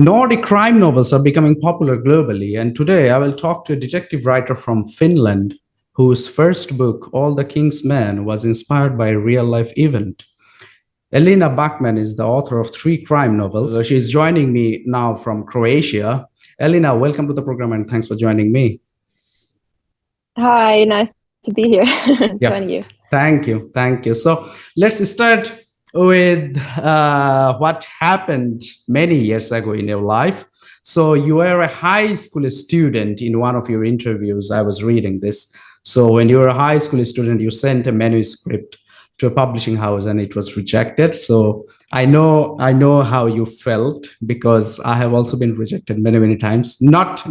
Nordic crime novels are becoming popular globally, and today I will talk to a detective writer from Finland whose first book, AlltheKing'sMen, was inspired by a real-life event. Elina Backman is the author of 3 crime novels. She is joining me now from Croatia. Elina, welcome to the program and thanks for joining me. Hi, nice to be here. Joining you. Thank you. So let's start with what happened many years ago in your life. So you were a high school student. In one of your interviews, I was reading this. So when you were a high school student, you sent a manuscript to a publishing house and it was rejected. So I know how you felt, because I have also been rejected many times. Not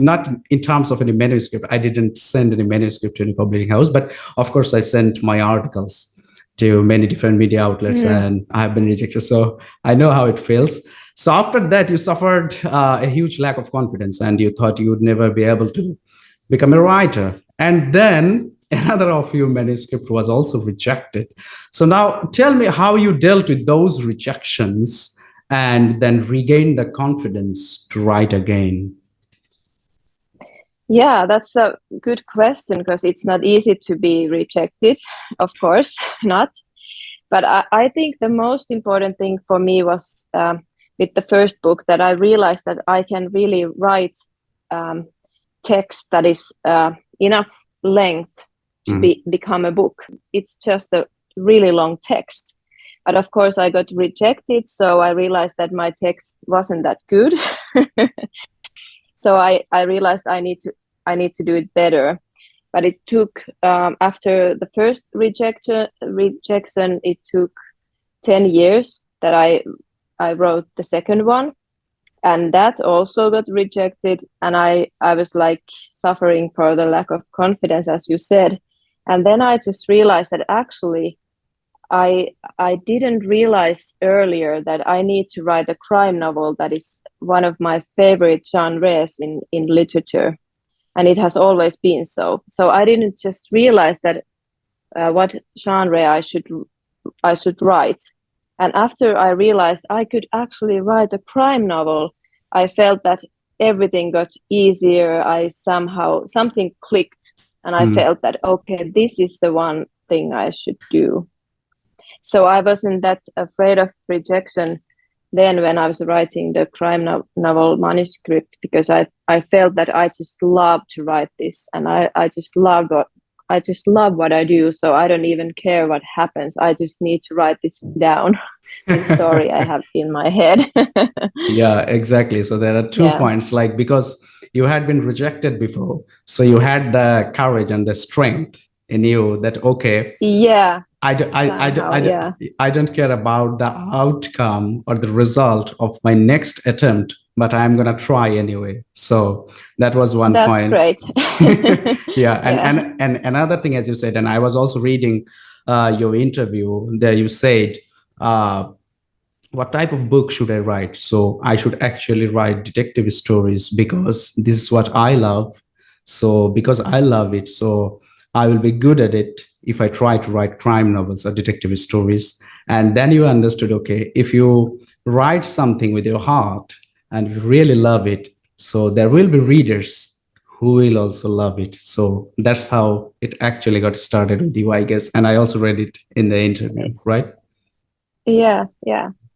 in terms of any manuscript. I didn't send any manuscript to any publishing house, but of course I sent my articles to many different media outlets and I have been rejected. So I know how it feels. So after that, you suffered a huge lack of confidence and you thought you would never be able to become a writer. And then another of your manuscript was also rejected. So now tell me how you dealt with those rejections and then regained the confidence to write again. Yeah, that's a good question, because it's not easy to be rejected, of course not. But I think the most important thing for me was with the first book that I realized that I can really write text that is enough length to become a book. It's just a really long text. But of course I got rejected, so I realized that my text wasn't that good. So I realized I need to do it better. But it took after the first rejection, it took 10 years that I wrote the second one, and that also got rejected. And I was like suffering for the lack of confidence, as you said. And then I just realized that actually I didn't realize earlier that I need to write a crime novel that is one of my favorite genres in literature. And it has always been so. So I didn't just realize that what genre I should write. And after I realized I could actually write a crime novel, I felt that everything got easier. Something clicked, and I felt that, okay, this is the one thing I should do. So I wasn't that afraid of rejection then when I was writing the crime novel manuscript, because I felt that I just love to write this, and I just love what I do. So I don't even care what happens. I just need to write this down, the story I have in my head. Yeah, exactly. So there are 2 points, like, because you had been rejected before, so you had the courage and the strength in you that, okay, I don't care about the outcome or the result of my next attempt, but I'm going to try anyway. So that was one point. That's great. And another thing, as you said, and I was also reading your interview there, you said, what type of book should I write? So I should actually write detective stories because this is what I love. So because I love it, so I will be good at it if I try to write crime novels or detective stories. And then you understood, okay, if you write something with your heart and you really love it, so there will be readers who will also love it. So that's how it actually got started with you, I guess. And I also read it in the interview, right? Yeah.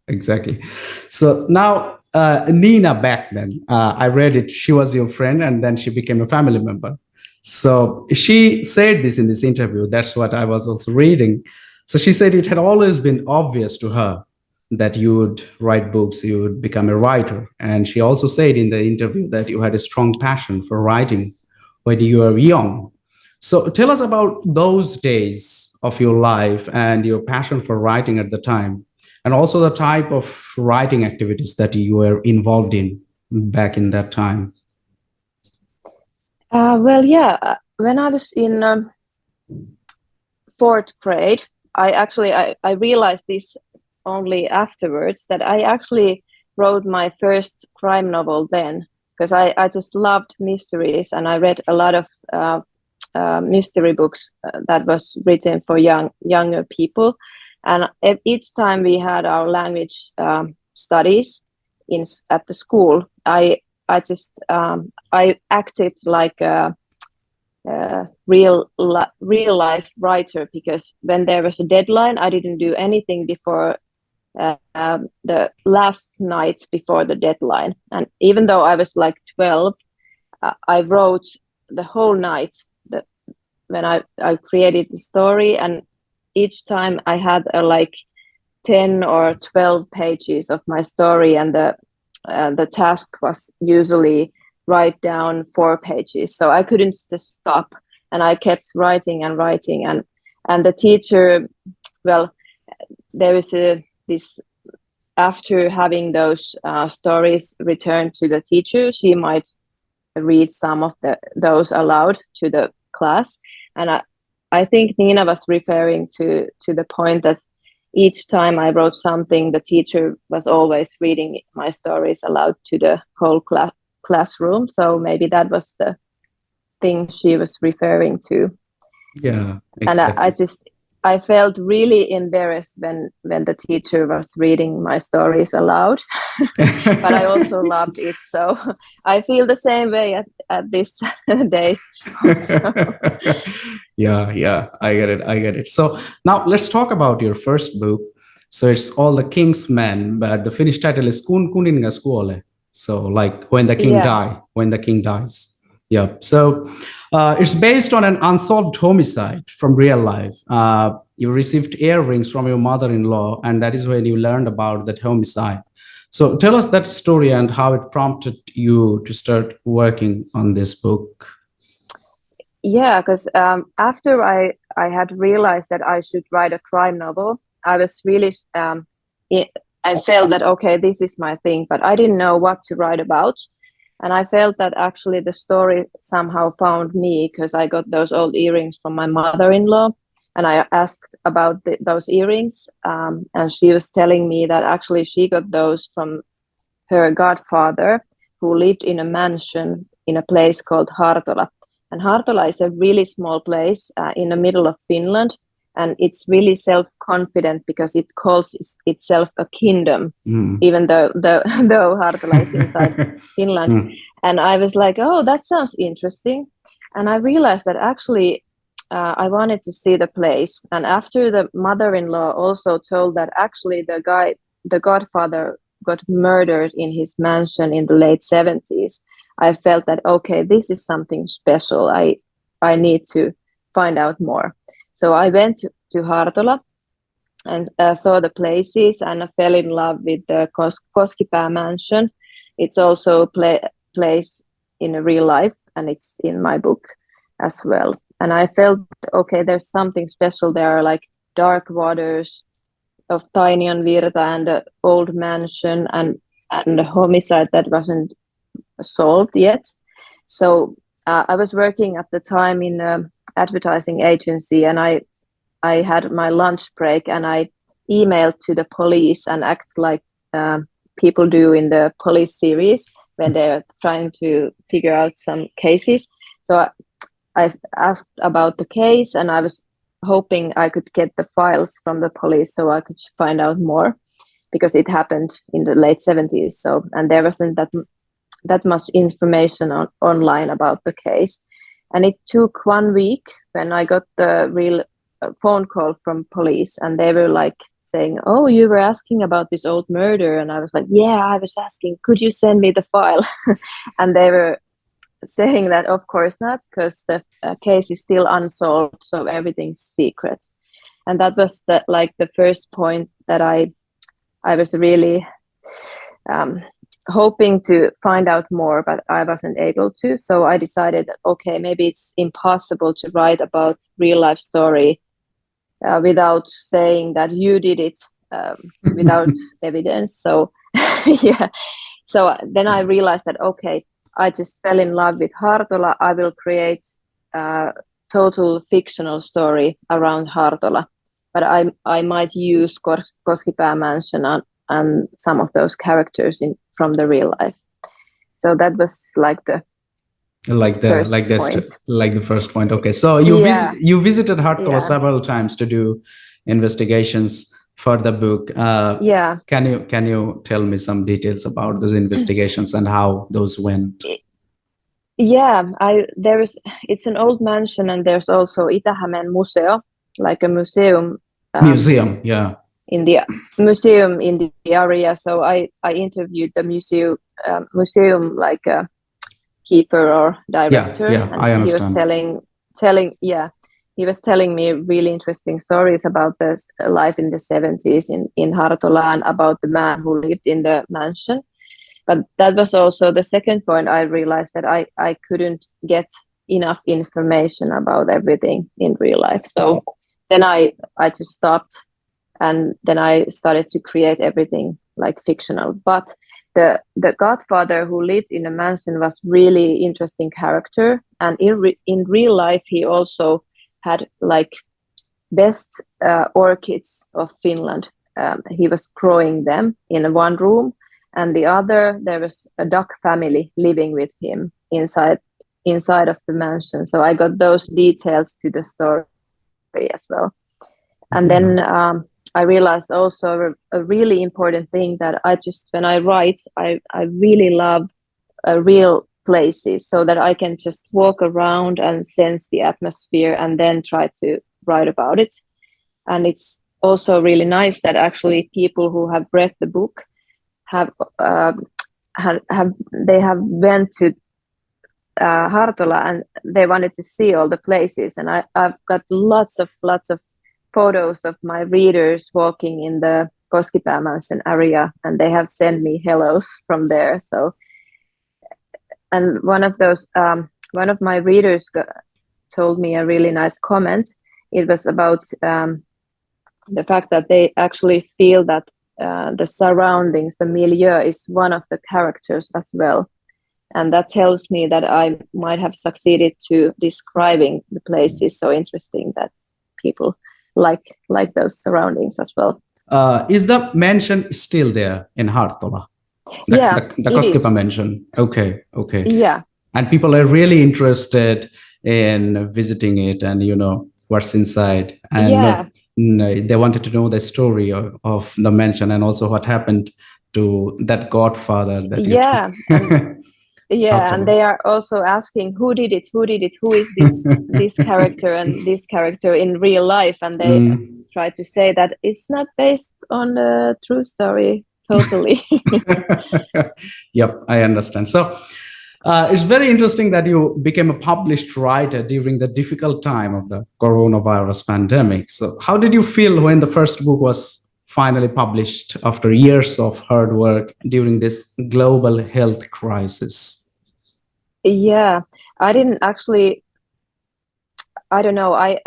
Exactly. So now, Nina Backman, I read it. She was your friend and then she became a family member. So she said this in this interview. That's what I was also reading. So she said it had always been obvious to her that you would write books, you would become a writer. And she also said in the interview that you had a strong passion for writing when you were young. So tell us about those days of your life and your passion for writing at the time, and also the type of writing activities that you were involved in back in that time. When I was in 4th grade, I realized this only afterwards, that I actually wrote my first crime novel then, because I just loved mysteries, and I read a lot of mystery books that was written for younger people. And each time we had our language studies at the school, I acted like a real life writer, because when there was a deadline, I didn't do anything before the last night before the deadline. And even though I was like 12, I wrote the whole night when I created the story, and each time I had like 10 or 12 pages of my story, and the task was usually write down 4 pages. So I couldn't just stop, and I kept writing and writing. And the teacher, well, there was this, after having those stories returned to the teacher, she might read some of those aloud to the class. And I think Nina was referring to the point that each time I wrote something, the teacher was always reading my stories aloud to the whole classroom. So maybe that was the thing she was referring to. Yeah, exactly. And I felt really embarrassed when the teacher was reading my stories aloud, but I also loved it. So I feel the same way at this day. Yeah, I get it. So now let's talk about your first book. So it's AlltheKing'sMen, but the Finnish title is Kun Kuningas Kuolee. So like when the king dies. Yeah. So it's based on an unsolved homicide from real life. You received earrings from your mother-in-law, and that is when you learned about that homicide. So tell us that story and how it prompted you to start working on this book. Yeah, because after I had realized that I should write a crime novel, I was really, I felt that, okay, this is my thing, but I didn't know what to write about. And I felt that actually the story somehow found me, because I got those old earrings from my mother-in-law, and I asked about those earrings, and she was telling me that actually she got those from her godfather, who lived in a mansion in a place called Hartola. And Hartola is a really small place in the middle of Finland, and it's really self-confident because it calls itself a kingdom, even though Hartola is inside Finland. And I was like, oh, that sounds interesting. And I realized that actually I wanted to see the place. And after the mother-in-law also told that actually the godfather got murdered in his mansion in the late 70s, I felt that, okay, this is something special. I need to find out more. So I went to Hartola and saw the places, and I fell in love with the Koskipää mansion. It's also a place in real life, and it's in my book as well. And I felt, okay, there's something special there, like dark waters of Tainionvirta and the old mansion and the homicide that wasn't solved yet. So I was working at the time in an advertising agency, and I had my lunch break, and I emailed to the police and act like people do in the police series when they're trying to figure out some cases. So I asked about the case, and I was hoping I could get the files from the police so I could find out more, because it happened in the late 70s. So, and there wasn't that much information online about the case. And it took 1 week when I got the real phone call from police, and they were like saying, oh, you were asking about this old murder. And I was like, yeah, I was asking, could you send me the file? And they were saying that of course not, because the case is still unsolved, so everything's secret. And that was the first point that I was really hoping to find out more, but I wasn't able to. So I decided that, okay, maybe it's impossible to write about real life story without saying that you did it, without evidence. So yeah. So then I realized that, okay, I just fell in love with Hartola. I will create a total fictional story around Hartola, but I might use Koskipää mansion and some of those characters from the real life. So that was the first point. Okay, so you visited Hartola several times to do investigations. for the book. Yeah. Can you tell me some details about those investigations and how those went? Yeah, it's an old mansion, and there's also Itä-Hämeen Museo, like a museum. Museum, yeah. In the museum in the area. So I interviewed the museum like a keeper or director, and I understand. He was telling me really interesting stories about the life in the 70s in Hartola and about the man who lived in the mansion. But that was also the second point. I realized that I couldn't get enough information about everything in real life. So then I just stopped, and then I started to create everything like fictional. But the godfather who lived in the mansion was really interesting character, and in real life he also had like best orchids of Finland. He was growing them in one room, and the other there was a duck family living with him inside of the mansion. So I got those details to the story as well. And then I realized also a really important thing that when I write, I really love real places, so that I can just walk around and sense the atmosphere and then try to write about it. And it's also really nice that actually people who have read the book have went to Hartola, and they wanted to see all the places. And I've got lots of photos of my readers walking in the Koskipäämansen area, and they have sent me hellos from there. So, and one of my readers told me a really nice comment. It was about the fact that they actually feel that the surroundings, the milieu, is one of the characters as well. And that tells me that I might have succeeded to describing the places so interesting that people like those surroundings as well. Is the mansion still there in Hartola? The Koskipa mansion. Okay. Yeah. And people are really interested in visiting it and what's inside. And they wanted to know the story of the mansion and also what happened to that godfather that you and they are also asking who did it, who is this character and this character in real life, and they try to say that it's not based on the true story totally. Yep, I understand. So it's very interesting that you became a published writer during the difficult time of the coronavirus pandemic. So how did you feel when the first book was finally published after years of hard work during this global health crisis? Yeah, I didn't actually, I don't know, I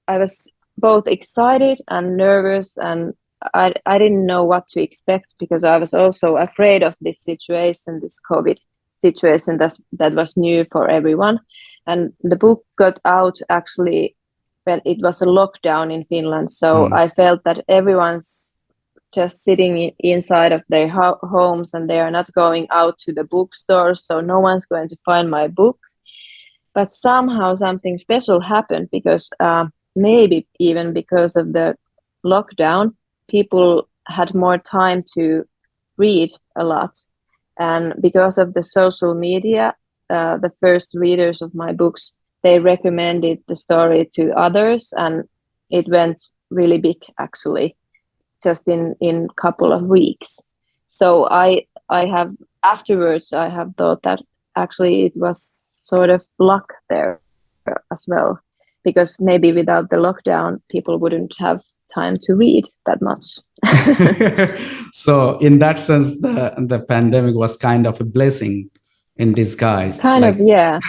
was both excited and nervous, and I didn't know what to expect, because I was also afraid of this situation, this COVID situation that was new for everyone. And the book got out actually when it was a lockdown in Finland. So I felt that everyone's just sitting inside of their homes, and they are not going out to the bookstores, so no one's going to find my book. But somehow something special happened, because maybe even because of the lockdown, people had more time to read a lot. And because of the social media, the first readers of my books, they recommended the story to others, and it went really big actually, just in couple of weeks. So I have afterwards, I have thought that actually it was sort of luck there as well, because maybe without the lockdown, people wouldn't have time to read that much. So in that sense, the pandemic was kind of a blessing in disguise. Yeah.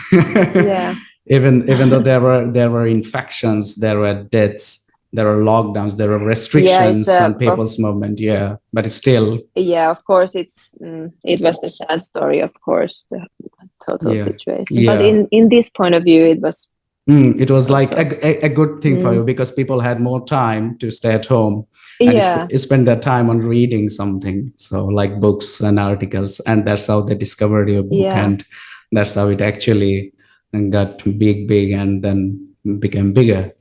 Even though there were infections, there were deaths, there were lockdowns, there were restrictions on people's movement. Yeah, but it's still. Yeah, of course, it was a sad story, of course, the total situation. Yeah. But in this point of view, it was. It was like a good thing for you, because people had more time to stay at home and spend their time on reading something. So like books and articles, and that's how they discovered your book, and that's how it actually got big and then became bigger.